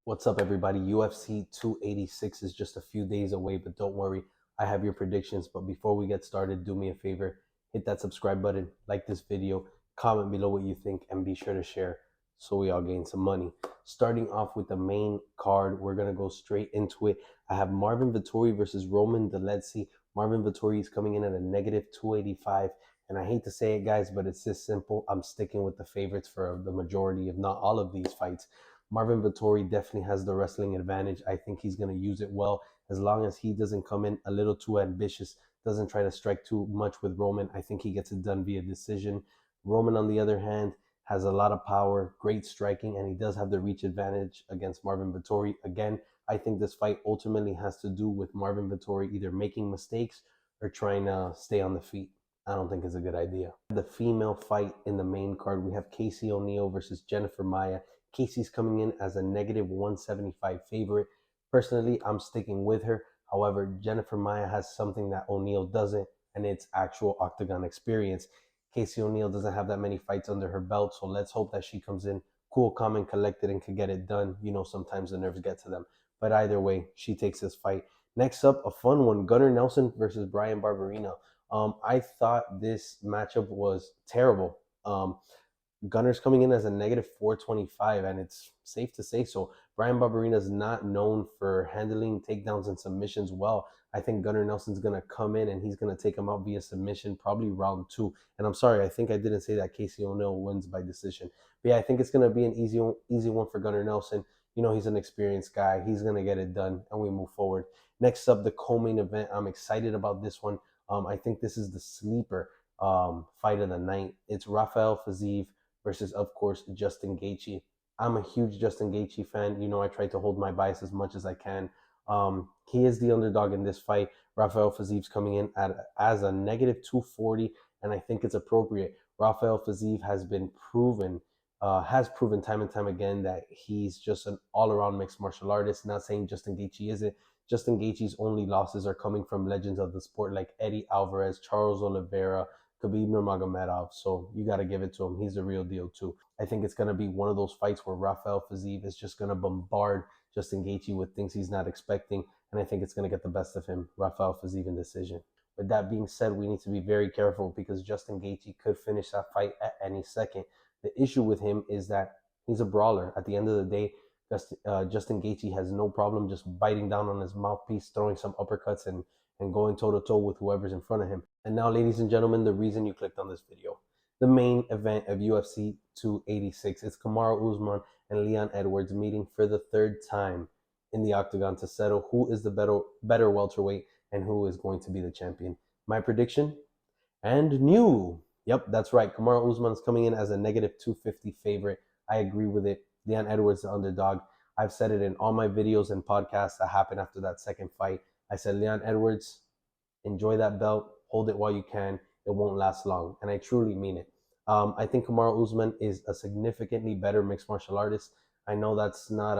What's up, everybody? UFC 286 is just a few days away, but don't worry, I have your predictions. But before we get started, do me a favor, hit that subscribe button, like this video, comment below what you think, and be sure to share so we all gain some money. Starting off with the main card, we're going to go straight into it. I have Marvin Vettori versus Roman Dolidze. Marvin Vettori is coming in at a negative 285. And I hate to say it, guys, but it's this simple. I'm sticking with the favorites for the majority, if not all of these fights. Marvin Vettori definitely has the wrestling advantage. I think he's going to use it well as long as he doesn't come in a little too ambitious, doesn't try to strike too much with Roman. I think he gets it done via decision. Roman, on the other hand, has a lot of power, great striking, and he does have the reach advantage against Marvin Vettori. Again, I think this fight ultimately has to do with Marvin Vettori either making mistakes or trying to stay on the feet. I don't think it's a good idea. The female fight in the main card, we have Gaethje ONeill versus Jennifer Maia. Casey's coming in as a negative 175 favorite. Personally, I'm sticking with her. However, Jennifer Maia has something that ONeill doesn't, and it's actual octagon experience. Gaethje ONeill doesn't have that many fights under her belt, so let's hope that she comes in cool, calm, and collected and can get it done. You know, sometimes the nerves get to them. But either way, she takes this fight. Next up, a fun one, Gunnar Nelson versus Bryan Barberena. I thought this matchup was terrible. Gunner's coming in as a negative 425, and it's safe to say so. Bryan Barberena is not known for handling takedowns and submissions well. I think Gunnar Nelson's going to come in and he's going to take him out via submission, probably round 2. And I'm sorry, I think I didn't say that Gaethje ONeill wins by decision. But yeah, I think it's going to be an easy one for Gunnar Nelson. You know, he's an experienced guy. He's going to get it done, and we move forward. Next up, the co-main event. I'm excited about this one. I think this is the sleeper fight of the night. It's Rafael Fiziev versus, of course, Justin Gaethje. I'm a huge Justin Gaethje fan. You know, I try to hold my bias as much as I can. He is the underdog in this fight. Rafael Fiziev's coming in as a negative 240, and I think it's appropriate. Rafael Fiziev has proven time and time again that he's just an all-around mixed martial artist. Not saying Justin Gaethje isn't. Justin Gaethje's only losses are coming from legends of the sport like Eddie Alvarez, Charles Oliveira, Khabib Nurmagomedov. So you got to give it to him. He's the real deal too. I think it's going to be one of those fights where Rafael Fiziev is just going to bombard Justin Gaethje with things he's not expecting. And I think it's going to get the best of him, Rafael Fiziev, in decision. With that being said, we need to be very careful because Justin Gaethje could finish that fight at any second. The issue with him is that he's a brawler. At the end of the day, Justin Gaethje has no problem just biting down on his mouthpiece, throwing some uppercuts, and going toe-to-toe with whoever's in front of him. And now, ladies and gentlemen, the reason you clicked on this video. The main event of UFC 286. It's Kamaru Usman and Leon Edwards meeting for the third time in the octagon to settle who is the better welterweight and who is going to be the champion. My prediction? And new. Yep, that's right. Kamaru Usman is coming in as a negative 250 favorite. I agree with it. Leon Edwards, the underdog. I've said it in all my videos and podcasts that happened after that second fight. I said, Leon Edwards, enjoy that belt. Hold it while you can. It won't last long. And I truly mean it. I think Kamaru Usman is a significantly better mixed martial artist. I know that's not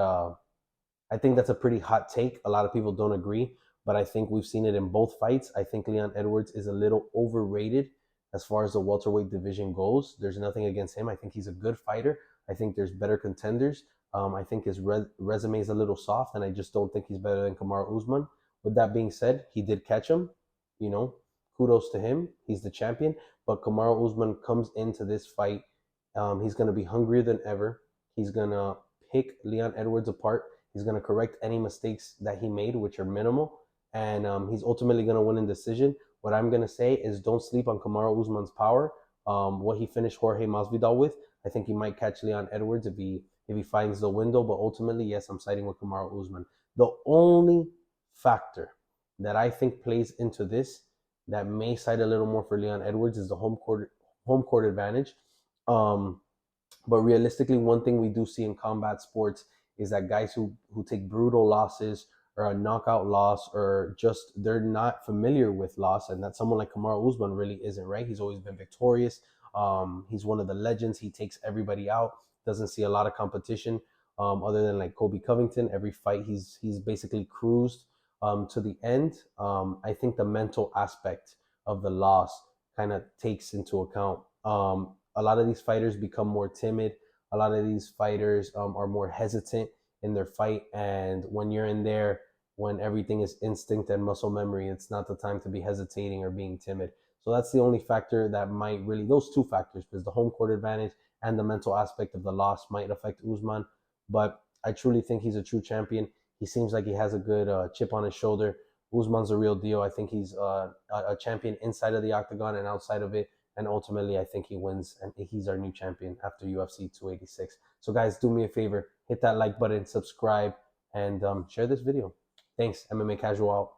I think that's a pretty hot take. A lot of people don't agree, but I think we've seen it in both fights. I think Leon Edwards is a little overrated as far as the welterweight division goes. There's nothing against him. I think he's a good fighter. I think there's better contenders. I think his resume is a little soft, and I just don't think he's better than Kamaru Usman. With that being said, he did catch him. You know, kudos to him. He's the champion. But Kamaru Usman comes into this fight. He's going to be hungrier than ever. He's going to pick Leon Edwards apart. He's going to correct any mistakes that he made, which are minimal. And he's ultimately going to win in decision. What I'm going to say is don't sleep on Kamaru Usman's power. What he finished Jorge Masvidal with, I think he might catch Leon Edwards if he finds the window. But ultimately, yes, I'm siding with Kamaru Usman. The only factor that I think plays into this that may side a little more for Leon Edwards is the home court advantage. But realistically, one thing we do see in combat sports is that guys who take brutal losses or a knockout loss or just they're not familiar with loss, and that someone like Kamaru Usman really isn't, right? He's always been victorious. He's one of the legends. He takes everybody out. Doesn't see a lot of competition other than like Kobe Covington. Every fight he's basically cruised to the end. I think the mental aspect of the loss kind of takes into account. A lot of these fighters become more timid. A lot of these fighters are more hesitant in their fight. And when you're in there, when everything is instinct and muscle memory, it's not the time to be hesitating or being timid. So that's the only factor that might really, those two factors, because the home court advantage and the mental aspect of the loss might affect Usman. But I truly think he's a true champion. He seems like he has a good chip on his shoulder. Usman's a real deal. I think he's a champion inside of the octagon and outside of it. And ultimately, I think he wins, and he's our new champion after UFC 286. So, guys, do me a favor, hit that like button, subscribe, and share this video. Thanks, MMA Casual out.